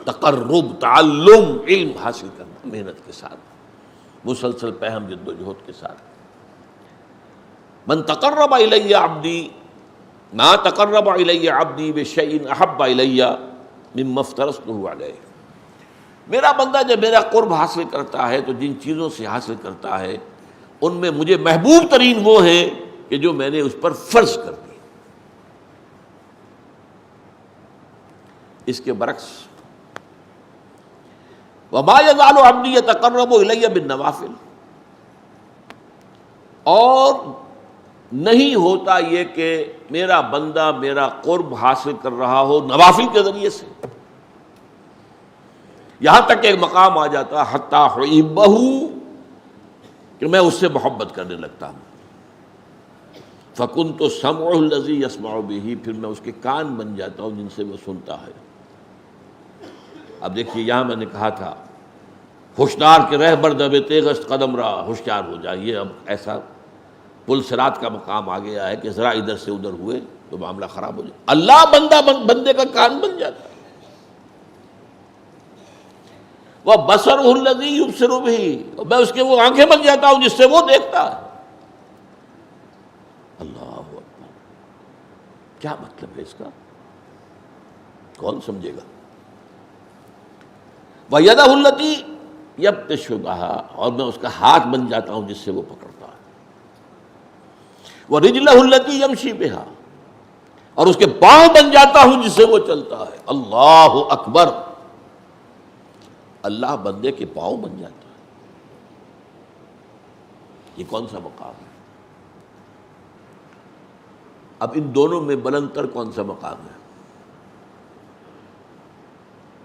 تقرب، تعلم، علم حاصل کرنا محنت کے ساتھ، مسلسل پہم جد و جہد کے ساتھ. من تقرب الی عبدی ما تقرب الی عبدی بشیء احب الی مما افترضته علیہ. میرا بندہ جب میرا قرب حاصل کرتا ہے تو جن چیزوں سے حاصل کرتا ہے ان میں مجھے محبوب ترین وہ ہیں کہ جو میں نے اس پر فرض کر دی. اس کے برعکس وما یزال عبدی یتقرب الی بالنوافل. اور نہیں ہوتا یہ کہ میرا بندہ میرا قرب حاصل کر رہا ہو نوافل کے ذریعے سے، یہاں تک کہ ایک مقام آ جاتا حتی احبہ، کہ میں اس سے محبت کرنے لگتا ہوں. فکنت سمعہ الذی یسمع بہ، پھر میں اس کے کان بن جاتا ہوں جن سے وہ سنتا ہے. اب دیکھیے یہاں میں نے کہا تھا ہوشیار کے رہبر دب تیغست قدم را، ہوشیار ہو جائیے. اب ایسا پل صراط کا مقام آ گیا ہے کہ ذرا ادھر سے ادھر ہوئے تو معاملہ خراب ہو جائے. اللہ بندے کا کان بن جاتا ہے. وَبَصَرُهُ الَّذِي يُبْصِرُ بِهِ، میں اس کے وہ آنکھیں بن جاتا ہوں جس سے وہ دیکھتا ہے. اللہ اکبر، کیا مطلب ہے اس کا؟ کون سمجھے گا؟ وَيَدَهُ الَّتِي يَبْطِشُ بِهَا، اور میں اس کا ہاتھ بن جاتا ہوں جس سے وہ پکڑتا ہے. وَرِجْلَهُ الَّتِي يَمْشِي بِهَا، اور اس کے پاؤں بن جاتا ہوں جس سے وہ چلتا ہے. اللہ اکبر، اللہ بندے کے پاؤں بن جاتا ہے. یہ کون سا مقام ہے؟ اب ان دونوں میں بلند تر کون سا مقام ہے؟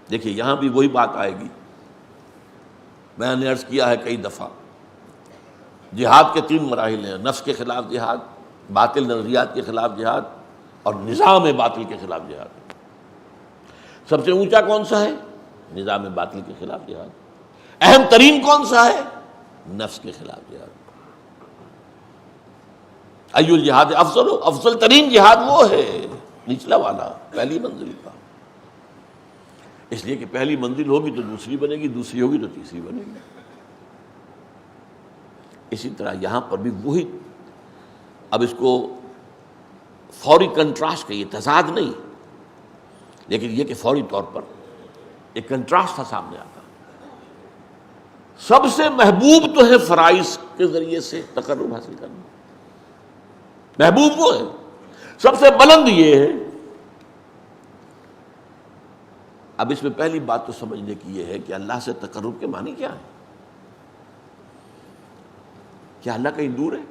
دیکھیے یہاں بھی وہی بات آئے گی میں نے عرض کیا ہے کئی دفعہ، جہاد کے 3 مراحل ہیں: نفس کے خلاف جہاد، باطل نظریات کے خلاف جہاد، اور نظام باطل کے خلاف جہاد۔ سب سے اونچا کون سا ہے؟ نظام باطل کے خلاف جہاد۔ اہم ترین کون سا ہے؟ نفس کے خلاف جہاد۔ ایو الجہاد افضل، افضل ترین جہاد وہ ہے نچلا والا، پہلی منزل کا۔ اس لیے کہ پہلی منزل ہوگی تو دوسری بنے گی، دوسری ہوگی تو تیسری بنے گی۔ اسی طرح یہاں پر بھی وہی، اب اس کو فوری کنٹراسٹ کہیے، تضاد نہیں، لیکن یہ کہ فوری طور پر ایک کنٹراسٹ تھا سامنے آتا۔ سب سے محبوب تو ہے فرائض کے ذریعے سے تقرب حاصل کرنا، محبوب وہ ہے۔ سب سے بلند یہ ہے۔ اب اس میں پہلی بات تو سمجھنے کی یہ ہے کہ اللہ سے تقرب کے معنی کیا ہے؟ کیا اللہ کہیں دور ہے؟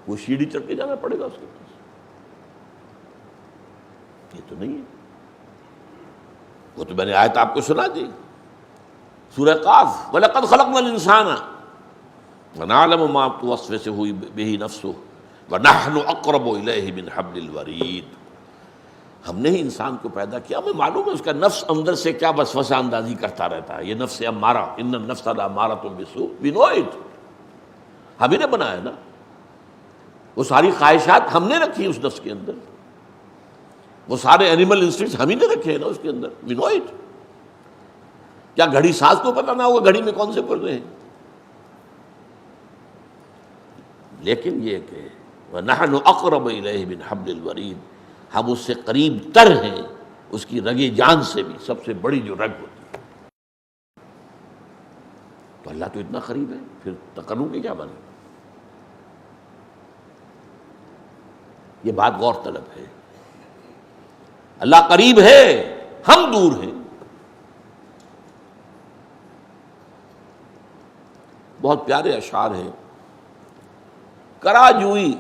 وہ سیڑھی چڑھ کے جانا پڑے گا اس کے پاس؟ یہ تو نہیں ہے۔ وہ تو میں نے آیت آپ کو سنا دی، سورہ قاف، وَلَقَدْ خَلَقْنَا الْإِنسَانَ وَنَعْلَمُ مَا تُوَسْوِسُ بِهِ نَفْسُهُ وَنَحْنُ أَقْرَبُ إِلَيْهِ مِنْ حَبْلِ الْوَرِيدِ۔ ہم نے ہی انسان کو پیدا کیا، ہمیں معلوم ہے اس کا نفس اندر سے کیا وسوسہ اندازی کرتا رہتا ہے۔ یہ نفس امارہ، ان النفس لامارۃ بالسوء، وی نو اٹ، ہم ہی نے بنایا نا۔ وہ ساری خواہشات ہم نے رکھی اس نفس کے اندر، وہ سارے اینیمل انسٹنکٹس ہم ہی نے رکھے ہیں نا اس کے اندر، وی نو اٹ۔ کیا گھڑی ساز کو پتہ نہ ہوگا گھڑی میں کون سے پردے ہیں؟ لیکن یہ کہ وَنَحْنُ أَقْرَبُ إِلَيْهِ مِنْ حَبْلِ الْوَرِيدِ، ہم اس سے قریب تر ہیں اس کی رگ جان سے بھی، سب سے بڑی جو رگ ہوتی ہے۔ تو اللہ تو اتنا قریب ہے، پھر تقرب کی کیا بنے؟ یہ بات غور طلب ہے۔ اللہ قریب ہے، ہم دور ہیں۔ بہت پیارے اشعار ہیں: کرا جوئی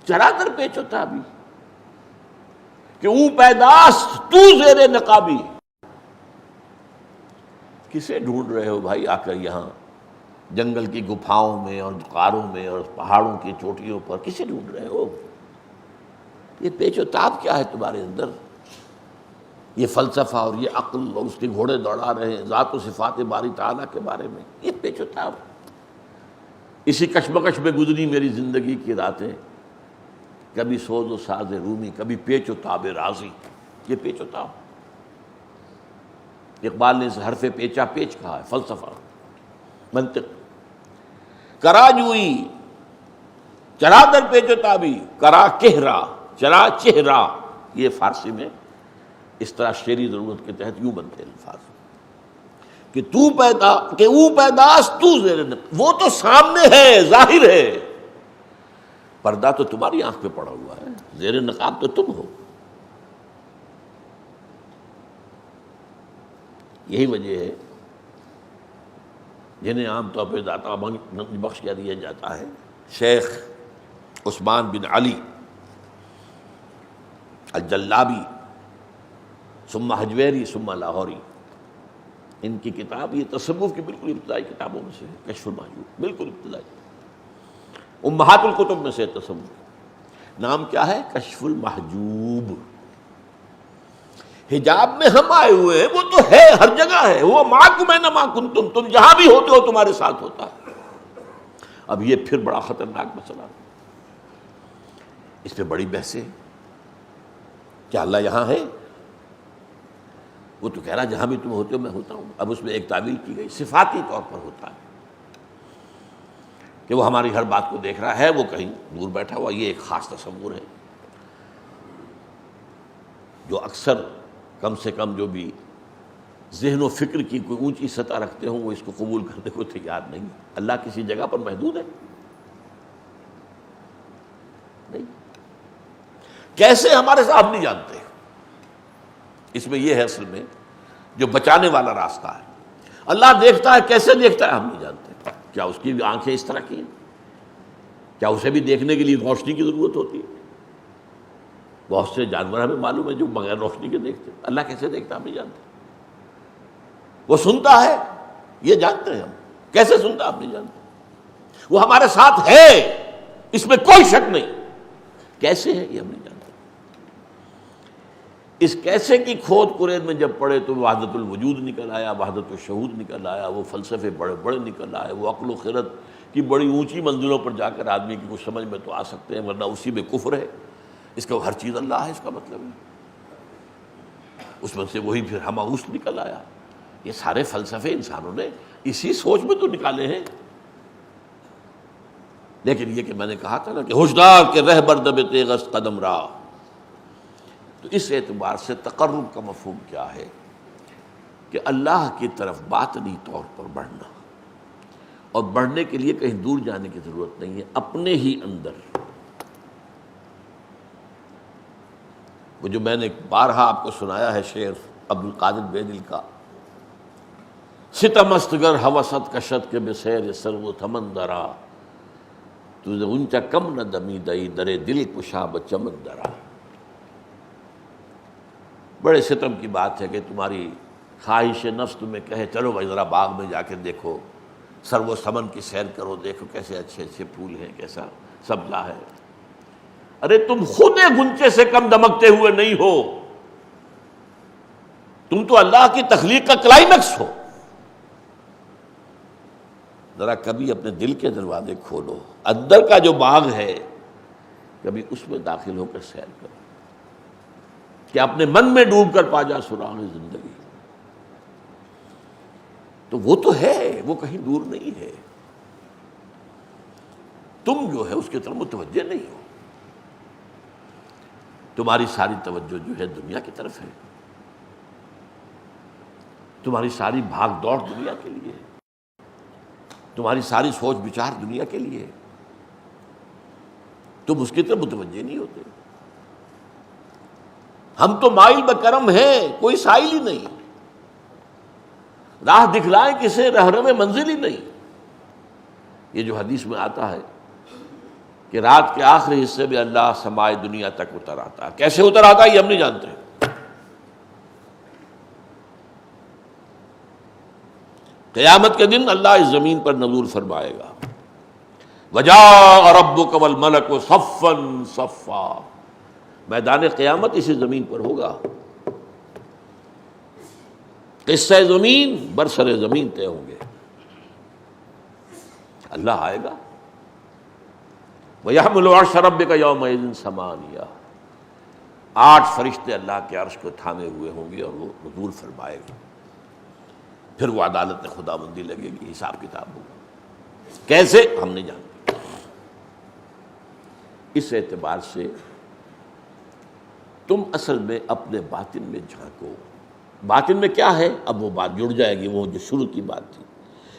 چرا در پیچ و تابی، کہ او پیداست تو زیر نقابی۔ کسے ڈھونڈ رہے ہو بھائی آ کر یہاں جنگل کی گپھاؤں میں اور غاروں میں اور پہاڑوں کی چوٹیوں پر؟ کسے ڈھونڈ رہے ہو؟ یہ پیچ و تاب کیا ہے تمہارے اندر؟ یہ فلسفہ اور یہ عقل اور اس کے گھوڑے دوڑا رہے ہیں ذات و صفات باری تعالیٰ کے بارے میں، یہ پیچ و تاب۔ اسی کشمکش میں گزری میری زندگی کی راتیں، کبھی سوز و ساز رومی، کبھی پیچ و تاب رازی، یہ پیچ و تاب۔ اقبال نے اس حرف پیچا پیچ کہا ہے، فلسفہ، منطق۔ کرا جوئی چرا در پیچ و تابی، کرا کہرا چرا چہرا، یہ فارسی میں اس طرح شعری ضرورت کے تحت یوں بنتے ہیں الفاظ کہ تو پیدا، کہ او پیداست تو زیر نقاب، وہ تو سامنے ہے، ظاہر ہے، پردہ تو تمہاری آنکھ پہ پڑا ہوا ہے، زیر نقاب تو تم ہو۔ یہی وجہ ہے جنہیں عام طور پہ داتا بخش کہہ دیا جاتا ہے، شیخ عثمان بن علی الجلابی ثم حجویری ثم لاہوری، ان کی کتاب یہ تصوف کی بالکل ابتدائی کتابوں میں سے ہے، کشف المحجوب، بالکل ابتدائی، امہات الکتب میں سے تصوف۔ نام کیا ہے؟ کشف المحجوب۔ حجاب میں ہم آئے ہوئے ہیں، وہ تو ہے، ہر جگہ ہے، وہ معکم اینما کنتم، تم جہاں بھی ہوتے ہو تمہارے ساتھ ہوتا ہے۔ اب یہ پھر بڑا خطرناک مسئلہ، اس پہ بڑی بحثیں، کیا اللہ یہاں ہے؟ وہ تو کہہ رہا جہاں بھی تم ہوتے ہو میں ہوتا ہوں۔ اب اس میں ایک تعویل کی گئی، صفاتی طور پر ہوتا ہے کہ وہ ہماری ہر بات کو دیکھ رہا ہے، وہ کہیں دور بیٹھا ہوا، یہ ایک خاص تصور ہے جو اکثر کم سے کم جو بھی ذہن و فکر کی کوئی اونچی سطح رکھتے ہوں وہ اس کو قبول کرنے کو تیار نہیں۔ اللہ کسی جگہ پر محدود ہے؟ نہیں۔ کیسے؟ ہمارے ساتھ نہیں جانتے۔ اس میں یہ ہے اصل میں جو بچانے والا راستہ ہے۔ اللہ دیکھتا ہے، کیسے دیکھتا ہے ہم نہیں جانتے۔ کیا اس کی آنکھیں اس طرح کی ہیں؟ کیا اسے بھی دیکھنے کے لیے روشنی کی ضرورت ہوتی ہے؟ بہت سے جانور ہمیں معلوم ہے جو بغیر روشنی کے دیکھتے ہیں، اللہ کیسے دیکھتا ہم نہیں جانتے۔ وہ سنتا ہے، یہ جانتے ہیں ہم، کیسے سنتا ہم نہیں جانتے، وہ ہمارے ساتھ ہے، اس میں کوئی شک نہیں، کیسے ہے یہ ہم نہیں جانتے۔ اس کیسے کی کھود کرید میں جب پڑے تو وحدت الوجود نکل آیا، وحدت الشہود نکل آیا، وہ فلسفے بڑے بڑے نکل آئے، وہ عقل و خرد کی بڑی اونچی منزلوں پر جا کر آدمی کی کچھ سمجھ میں تو آ سکتے ہیں، ورنہ اسی میں کفر ہے، اس کا ہر چیز اللہ ہے، اس کا مطلب ہے، اس میں سے وہی پھر ہماؤس نکل آیا۔ یہ سارے فلسفے انسانوں نے اسی سوچ میں تو نکالے ہیں۔ لیکن یہ کہ میں نے کہا تھا نا کہ ہوشدار کے رہبر دب تیغست قدم راہ، تو اس اعتبار سے تقرب کا مفہوم کیا ہے کہ اللہ کی طرف باطنی طور پر بڑھنا، اور بڑھنے کے لیے کہیں دور جانے کی ضرورت نہیں ہے، اپنے ہی اندر۔ وہ جو میں نے بارہا آپ کو سنایا ہے شعر عبد القادر بیدل کا، ستم است گر ہوست کشد کے بسیر سر و تھمن درا، تو اونچا کم نہ دمی دئی درے دل کشا بچمن درا۔ بڑے ستم کی بات ہے کہ تمہاری خواہش نفس تمہیں کہے چلو بھائی ذرا باغ میں جا کے دیکھو، سر و سمن کی سیر کرو، دیکھو کیسے اچھے اچھے پھول ہیں، کیسا سبزہ ہے۔ ارے تم خود گنچے سے کم دمکتے ہوئے نہیں ہو، تم تو اللہ کی تخلیق کا کلائمیکس ہو۔ ذرا کبھی اپنے دل کے دروازے کھولو، اندر کا جو باغ ہے کبھی اس میں داخل ہو کر سیر کرو، کہ اپنے من میں ڈوب کر پا جا سراغ زندگی۔ تو وہ تو ہے، وہ کہیں دور نہیں ہے، تم جو ہے اس کی طرف متوجہ نہیں ہو، تمہاری ساری توجہ جو ہے دنیا کی طرف ہے، تمہاری ساری بھاگ دوڑ دنیا کے لیے، تمہاری ساری سوچ بچار دنیا کے لیے، تم اس کی طرف متوجہ نہیں ہوتے۔ ہم تو مائل بکرم ہیں، کوئی سائل ہی نہیں، راہ دکھلائیں کسے رہنم منزل ہی نہیں۔ یہ جو حدیث میں آتا ہے کہ رات کے آخری حصے میں اللہ سمائے دنیا تک اتر آتا ہے، کیسے اتر آتا ہے یہ ہم نہیں جانتے۔ قیامت کے دن اللہ اس زمین پر نزول فرمائے گا، وجاء ربک والملک صفا صفا، میدان قیامت اسی زمین پر ہوگا، قصہ زمین برسر زمین طے ہوں گے، اللہ آئے گا، وَيَحْمِلُ عَرْشَ رَبِّكَ يَوْمَئِذٍ ثَمَانِيَةٌ، 8 فرشتے اللہ کے عرش کو تھامے ہوئے ہوں گے اور وہ نزول فرمائے گا، پھر وہ عدالت خدا بندی لگے گی، حساب کتاب ہوگا، کیسے ہم نہیں جانتے۔ اس اعتبار سے تم اصل میں اپنے باطن میں جھانکو، باطن میں کیا ہے، اب وہ بات جڑ جائے گی، وہ جو شروع کی بات تھی،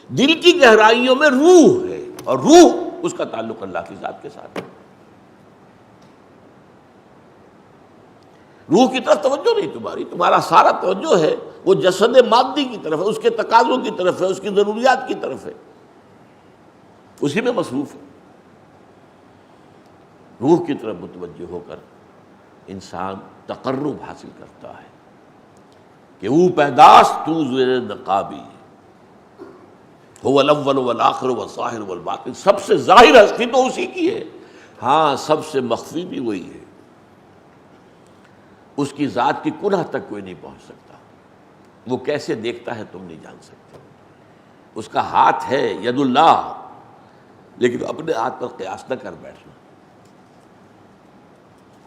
دل کی گہرائیوں میں روح ہے، اور روح اس کا تعلق اللہ کی ذات کے ساتھ ہے۔ روح کی طرف توجہ نہیں تمہاری، تمہارا سارا توجہ ہے وہ جسد مادی کی طرف ہے، اس کے تقاضوں کی طرف ہے، اس کی ضروریات کی طرف ہے، اسی میں مصروف ہے۔ روح کی طرف متوجہ ہو کر انسان تقرب حاصل کرتا ہے کہ او پیداست تو زیر نقابی، هو الاول والآخر والظاہر والباطن، سب سے ظاہر ہستی تو اسی کی ہے، ہاں سب سے مخفی بھی وہی ہے، اس کی ذات کی کنہ تک کوئی نہیں پہنچ سکتا، وہ کیسے دیکھتا ہے تم نہیں جان سکتے، اس کا ہاتھ ہے ید اللہ، لیکن اپنے ہاتھ پر قیاس نہ کر بیٹھنا،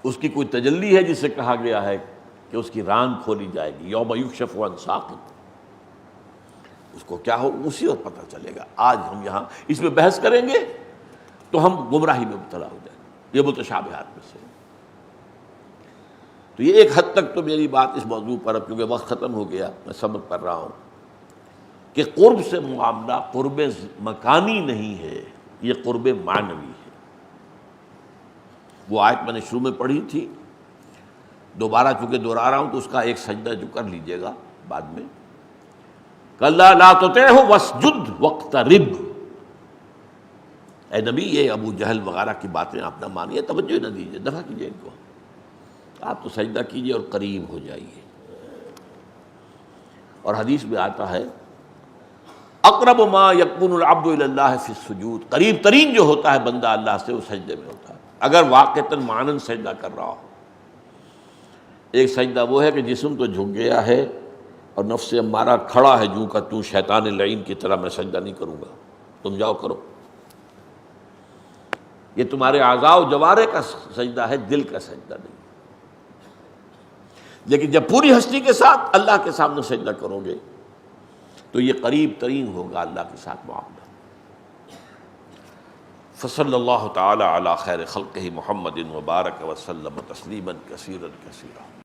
اس کی کوئی تجلی ہے جسے کہا گیا ہے کہ اس کی ران کھولی جائے گی، یوم یکشف عن ساق، اس کو کیا ہو اسی اور پتہ چلے گا۔ آج ہم یہاں اس میں بحث کریں گے تو ہم گمراہی میں مبتلا ہو جائیں گے، یہ متشابہات میں سے۔ تو یہ ایک حد تک تو میری بات اس موضوع پر، اب کیونکہ وقت ختم ہو گیا، میں سبق کر رہا ہوں کہ قرب سے معاملہ قرب مکانی نہیں ہے، یہ قرب معنوی ہے۔ وہ آیت میں نے شروع میں پڑھی تھی، دوبارہ چونکہ دہرا رہا ہوں تو اس کا ایک سجدہ جو کر لیجئے گا بعد میں، کَلَّا لَا تُطِعْهُ وَاسْجُدْ وَاقْتَرِبْ، اے نبی یہ ابو جہل وغیرہ کی باتیں آپ نہ مانیے، توجہ نہ دیجیے، دفع کیجیے ان کو، آپ تو سجدہ کیجیے اور قریب ہو جائیے۔ اور حدیث میں آتا ہے اقرب ما یکون العبد الی اللہ فی السجود، قریب ترین جو ہوتا ہے بندہ اللہ سے وہ سجدے میں ہوتا ہے، اگر واقعتاً معنن سجدہ کر رہا ہو۔ ایک سجدہ وہ ہے کہ جسم تو جھک گیا ہے اور نفس امارہ کھڑا ہے جو کا تو شیطان لعین کی طرح میں سجدہ نہیں کروں گا، تم جاؤ کرو۔ یہ تمہارے اعضاء و جوارح کا سجدہ ہے، دل کا سجدہ نہیں۔ لیکن جب پوری ہستی کے ساتھ اللہ کے سامنے سجدہ کرو گے تو یہ قریب ترین ہوگا اللہ کے ساتھ معاملہ۔ فصلی اللہ تعالی علی خیر خلقہ محمد وبارک وسلم تسلیما کثیرا کثیرا۔